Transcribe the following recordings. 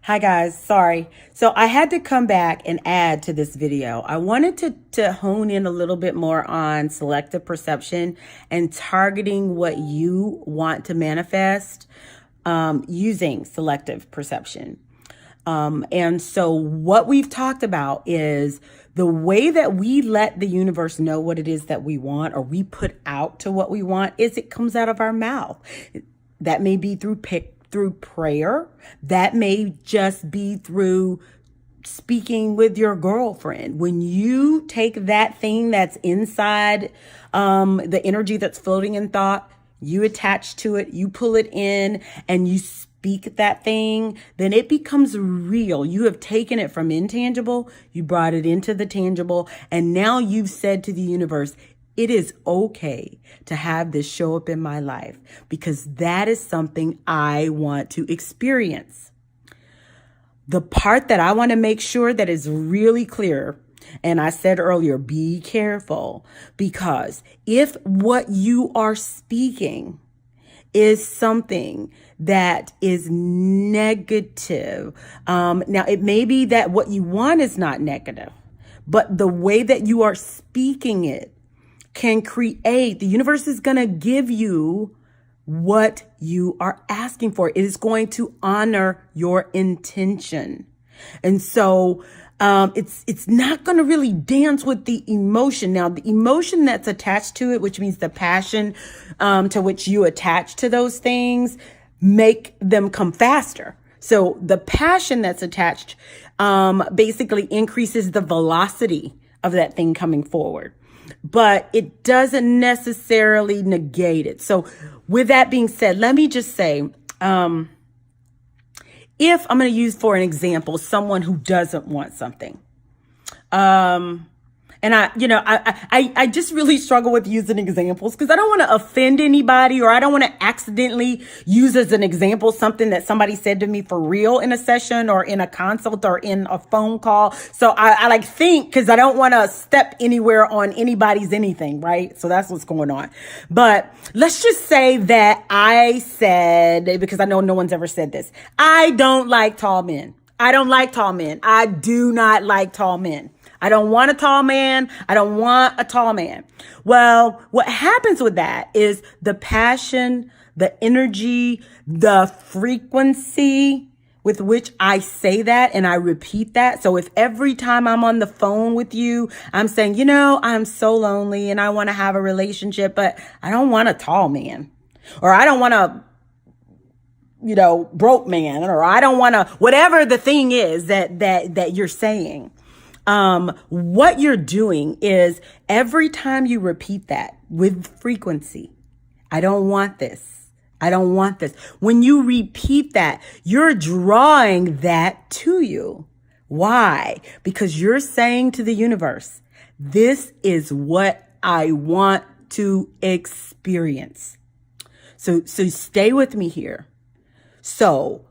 Hi guys, sorry. So I had to come back and add to this video. I wanted to hone in a little bit more on selective perception and targeting what you want to manifest using selective perception. And so what we've talked about is the way that we let the universe know what it is that we want, or we put out to what we want, is it comes out of our mouth. That may be through prayer. That may just be through speaking with your girlfriend. When you take that thing that's inside, the energy that's floating in thought, you attach to it, you pull it in, and you speak that thing, then it becomes real. You have taken it from intangible, you brought it into the tangible, and now you've said to the universe, it is okay to have this show up in my life because that is something I want to experience. The part that I want to make sure that is really clear, and I said earlier, be careful, because if what you are speaking is something that is negative, now it may be that what you want is not negative, but the way that you are speaking it can create, the universe is going to give you what you are asking for. It is going to honor your intention. And so it's not going to really dance with the emotion. Now, the emotion that's attached to it, which means the passion to which you attach to those things, make them come faster. So the passion that's attached basically increases the velocity of that thing coming forward, but it doesn't necessarily negate it. So with that being said, let me just say, if I'm going to use for an example, someone who doesn't want something, and I just really struggle with using examples because I don't want to offend anybody, or I don't want to accidentally use as an example something that somebody said to me for real in a session or in a consult or in a phone call. So I like think, because I don't want to step anywhere on anybody's anything, right? So that's what's going on. But let's just say that I said, because I know no one's ever said this, I don't like tall men. I don't like tall men. I do not like tall men. I don't want a tall man. I don't want a tall man. Well, what happens with that is the passion, the energy, the frequency with which I say that and I repeat that. So if every time I'm on the phone with you, I'm saying, I'm so lonely and I want to have a relationship, but I don't want a tall man, or I don't want a broke man, or I don't want to, whatever the thing is that you're saying. What you're doing is every time you repeat that with frequency, I don't want this. I don't want this. When you repeat that, you're drawing that to you. Why? Because you're saying to the universe, this is what I want to experience. So stay with me here. So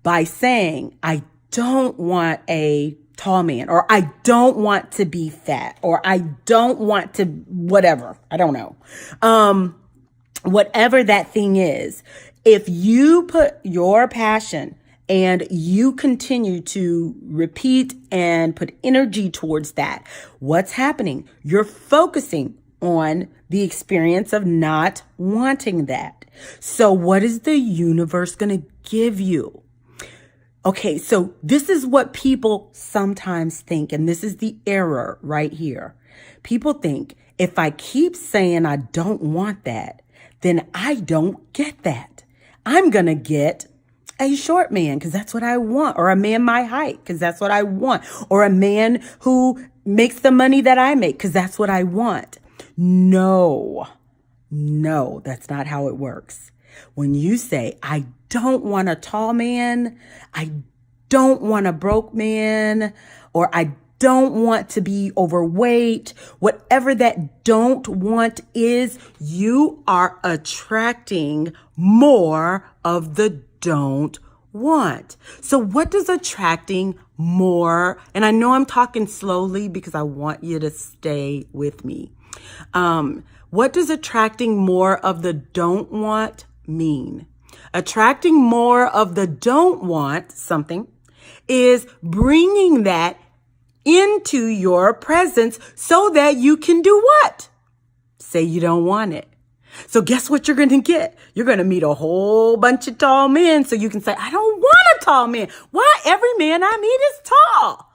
by saying, I don't want a tall man, or I don't want to be fat, or I don't want to whatever, I don't know. Whatever that thing is, if you put your passion and you continue to repeat and put energy towards that, what's happening? You're focusing on the experience of not wanting that. So what is the universe going to give you? Okay, so this is what people sometimes think, and this is the error right here. People think if I keep saying I don't want that, then I don't get that. I'm going to get a short man because that's what I want, or a man my height because that's what I want, or a man who makes the money that I make because that's what I want. No, that's not how it works. When you say, I don't want a tall man, I don't want a broke man, or I don't want to be overweight, whatever that don't want is, you are attracting more of the don't want. So what does attracting more, and I know I'm talking slowly because I want you to stay with me. What does attracting more of the don't want mean? Attracting more of the don't want something is bringing that into your presence so that you can do what? Say you don't want it. So guess what you're going to get? You're going to meet a whole bunch of tall men so you can say, I don't want a tall man. Why? Every man I meet is tall.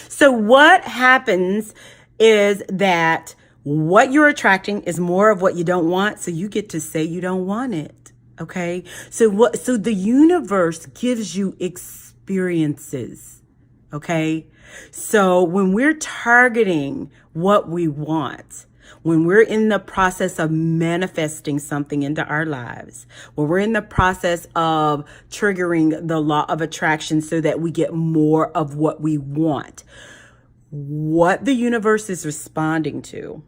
So what happens is that what you're attracting is more of what you don't want. So you get to say you don't want it. Okay. So the universe gives you experiences. Okay. So when we're targeting what we want, when we're in the process of manifesting something into our lives, when we're in the process of triggering the law of attraction so that we get more of what we want, what the universe is responding to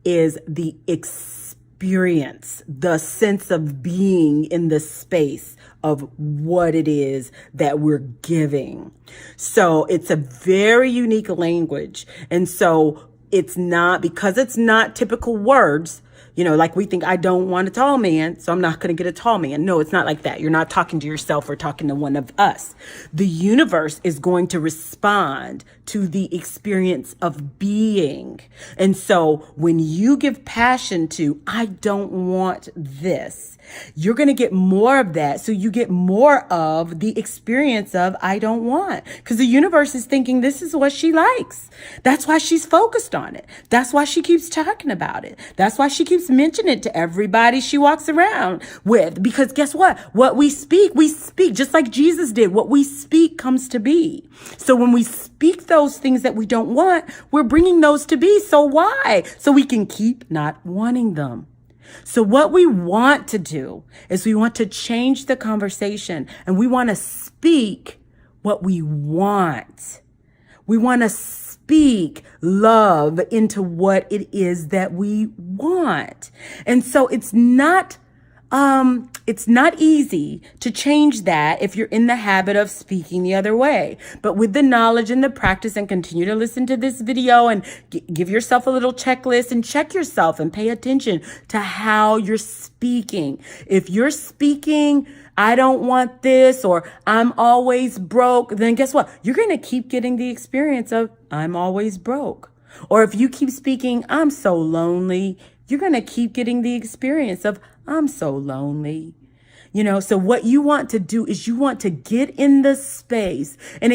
is the experience, the sense of being in the space of what it is that we're giving. So it's a very unique language. And so it's not, because it's not typical words, like we think, I don't want a tall man, so I'm not going to get a tall man. No, it's not like that. You're not talking to yourself or talking to one of us. The universe is going to respond to the experience of being. And so when you give passion to, I don't want this, you're going to get more of that. So you get more of the experience of, I don't want, because the universe is thinking this is what she likes. That's why she's focused on it. That's why she keeps talking about it. That's why she keeps mentioning it to everybody she walks around with, because guess what we speak just like Jesus did. What we speak comes to be. So when we speak those things that we don't want, we're bringing those to be. So why? So we can keep not wanting them. So what we want to do is we want to change the conversation, and we want to speak what we want. We want to speak love into what it is that we want. And so it's not easy to change that if you're in the habit of speaking the other way. But with the knowledge and the practice, and continue to listen to this video and give yourself a little checklist and check yourself and pay attention to how you're speaking. If you're speaking, I don't want this, or I'm always broke, then guess what? You're going to keep getting the experience of I'm always broke. Or if you keep speaking, I'm so lonely, you're going to keep getting the experience of I'm so lonely. So what you want to do is you want to get in the space. And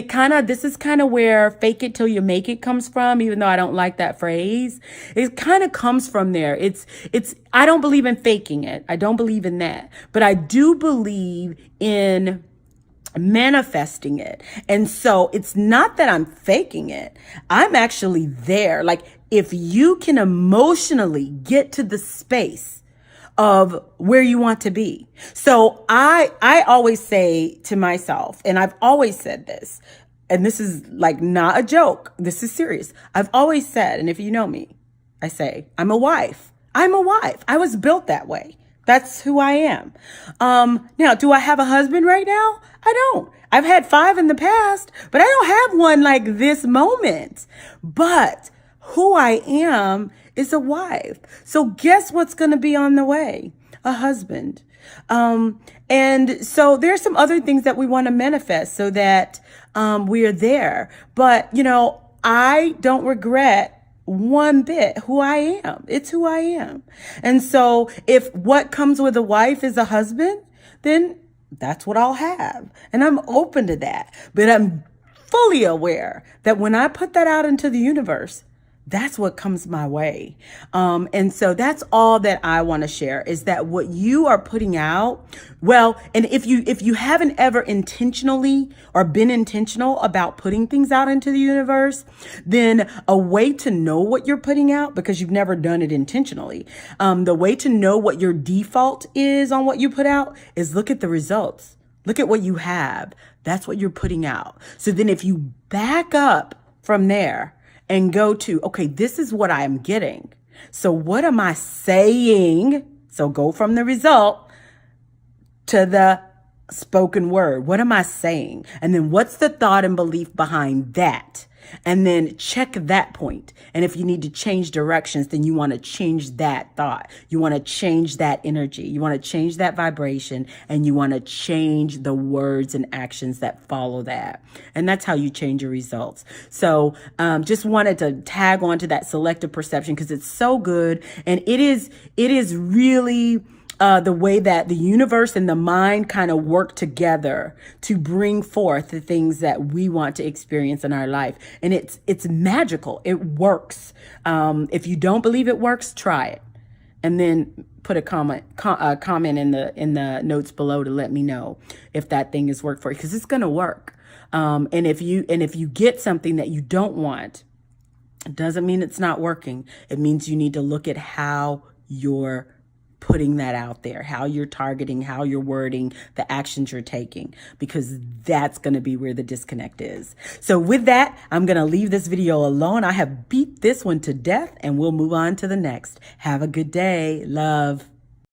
this is kind of where fake it till you make it comes from, even though I don't like that phrase. It kind of comes from there. I don't believe in faking it. I don't believe in that. But I do believe in manifesting it. And so it's not that I'm faking it. I'm actually there. Like, if you can emotionally get to the space of where you want to be. So I always say to myself, and I've always said this, and this is like not a joke, this is serious. I've always said, and if you know me, I say, I'm a wife. I'm a wife. I was built that way. That's who I am. Now, do I have a husband right now? I don't. I've had 5 in the past, but I don't have one like this moment. But who I am is a wife. So guess what's going to be on the way? A husband. And so there's some other things that we want to manifest so that we are there. But, I don't regret one bit who I am. It's who I am. And so if what comes with a wife is a husband, then that's what I'll have. And I'm open to that. But I'm fully aware that when I put that out into the universe, that's what comes my way. And so that's all that I want to share, is that what you are putting out, and if you haven't ever intentionally or been intentional about putting things out into the universe, then a way to know what you're putting out, because you've never done it intentionally, the way to know what your default is on what you put out is look at the results. Look at what you have. That's what you're putting out. So then if you back up from there and go to, okay, this is what I am getting. So what am I saying? So go from the result to the spoken word? What am I saying? And then what's the thought and belief behind that? And then check that point. And if you need to change directions, then you want to change that thought. You want to change that energy. You want to change that vibration, and you want to change the words and actions that follow that. And that's how you change your results. So just wanted to tag on to that selective perception because it's so good. And it is really the way that the universe and the mind kind of work together to bring forth the things that we want to experience in our life. And it's magical. It works. If you don't believe it works, try it. And then put a comment in the notes below to let me know if that thing has worked for you, because it's going to work. And if you get something that you don't want, it doesn't mean it's not working. It means you need to look at how you're putting that out there, how you're targeting, how you're wording, the actions you're taking, because that's going to be where the disconnect is. So with that, I'm going to leave this video alone. I have beat this one to death, and we'll move on to the next. Have a good day. Love.